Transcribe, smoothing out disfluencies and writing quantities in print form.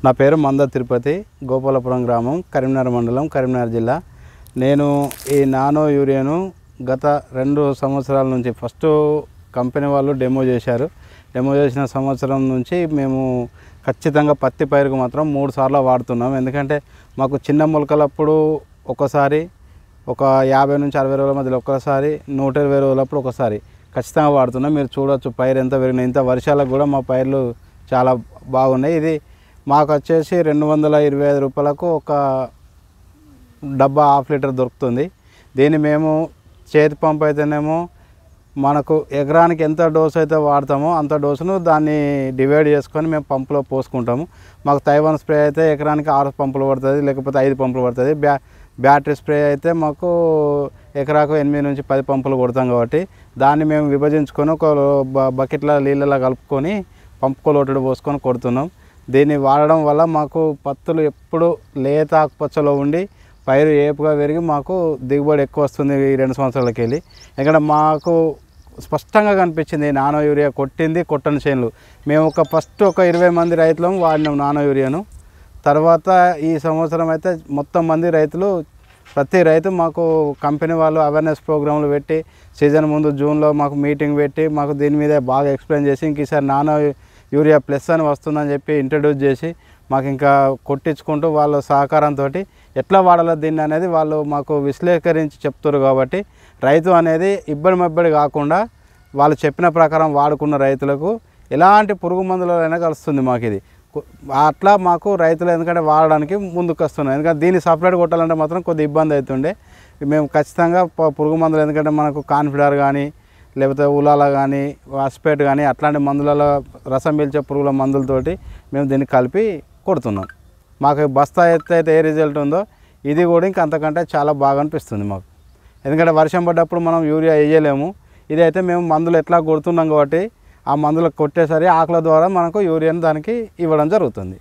నా పేరు మంద తిరుపతి, గోపాలపురం గ్రామం, కరీంనగర్ మండలం, కరీంనగర్ జిల్లా. నేను ఈ నానో యూరియాను గత 2 సంవత్సరాల నుంచి ఫస్ట్ కంపెనీ వాళ్ళు డెమో చేశారు. డెమో చేసిన సంవత్సరం నుంచి మేము ఖచ్చితంగా పత్తి పైరుకు మాత్రం 3 సార్లు వాడుతున్నాం. ఎందుకంటే మాకు చిన్న మొలకలప్పుడు ఒకసారి, ఒక 50 నుంచి 60 రోజుల మధ్యలో ఒకసారి, 120 రోజులప్పుడు ఒకసారి ఖచ్చితంగా వాడుతున్నాం. మీరు చూడొచ్చు పైరు ఎంత పెరిగినాయి. ఇంత వర్షాలకు కూడా మా పైర్లు చాలా బాగున్నాయి. ఇది మాకు వచ్చేసి 225 రూపాయలకు ఒక డబ్బా 1/2 లీటర్ దొరుకుతుంది. దీన్ని మేము చేతి పంపు అయితేనేమో మనకు ఎకరానికి ఎంత డోసు అయితే వాడతామో అంత డోసును దాన్ని డివైడ్ చేసుకొని మేము పంపులో పోసుకుంటాము. మాకు తైవాన్ స్ప్రే అయితే ఎకరానికి 6 పంపులు పడుతుంది, లేకపోతే 5 పంపులు పడుతుంది. బ్యాటరీ స్ప్రే అయితే మాకు ఎకరాకు 8 నుంచి 10 పంపులు కొడతాం. కాబట్టి దాన్ని మేము విభజించుకొని ఒక బకెట్ల నీళ్ళలా కలుపుకొని పంపుకో లోటుడు పోసుకొని కొడుతున్నాం. దీన్ని వాడడం వల్ల మాకు పత్తులు ఎప్పుడు లేత ఆకుపచ్చలో ఉండి పైరు ఏపుగా పెరిగి మాకు దిగుబడి ఎక్కువ వస్తుంది ఈ 2 సంవత్సరాలకి వెళ్ళి. ఇక్కడ మాకు స్పష్టంగా కనిపించింది నానో యూరియా కొట్టింది కొట్టని చేనులు. మేము ఫస్ట్ ఒక 20 మంది రైతులం వాడినాం నానో యూరియాను. తర్వాత ఈ సంవత్సరం అయితే మొత్తం మంది రైతులు, ప్రతి రైతు మాకు కంపెనీ వాళ్ళు అవేర్నెస్ ప్రోగ్రాంలు పెట్టి సీజన్ ముందు జూన్లో మాకు మీటింగ్ పెట్టి మాకు దీని మీద బాగా ఎక్స్ప్లెయిన్ చేసి ఇంకసారి నానో యూరియా ప్లస్ అని వస్తుందని చెప్పి ఇంట్రడ్యూస్ చేసి మాకు ఇంకా కొట్టించుకుంటూ వాళ్ళ సహకారంతో ఎట్లా వాడాలో దీన్ని అనేది వాళ్ళు మాకు విశ్లేషించి చెప్తారు. కాబట్టి రైతు అనేది ఇబ్బడి కాకుండా వాళ్ళు చెప్పిన ప్రకారం వాడుకున్న రైతులకు ఎలాంటి పురుగు మందులైనా కలుస్తుంది మాకు ఇది. అట్లా మాకు రైతులు ఎందుకంటే వాడడానికి ముందుకు వస్తున్నాయి. ఎందుకంటే దీన్ని సపరేట్ కొట్టాలంటే మాత్రం కొద్దిగా ఇబ్బంది అవుతుండే. మేము ఖచ్చితంగా పురుగు మందులు, ఎందుకంటే మనకు కాన్ఫిడర్ కానీ లేకపోతే ఉలాల కానీ వాస్పేట్ కానీ అట్లాంటి మందులలో రసం పీల్చే పురుగుల మందులతోటి మేము దీన్ని కలిపి కొడుతున్నాం. మాకు బస్తా అయితే ఏ రిజల్ట్ ఉందో ఇది కూడా ఇంకా అంతకంటే చాలా బాగా అనిపిస్తుంది మాకు. ఎందుకంటే వర్షం పడ్డప్పుడు మనం యూరియా వేయలేము. ఇదైతే మేము మందులు ఎట్లా కొడుతున్నాం కాబట్టి ఆ మందులు కొట్టేసరి ఆకుల ద్వారా మనకు యూరియాను దానికి ఇవ్వడం జరుగుతుంది.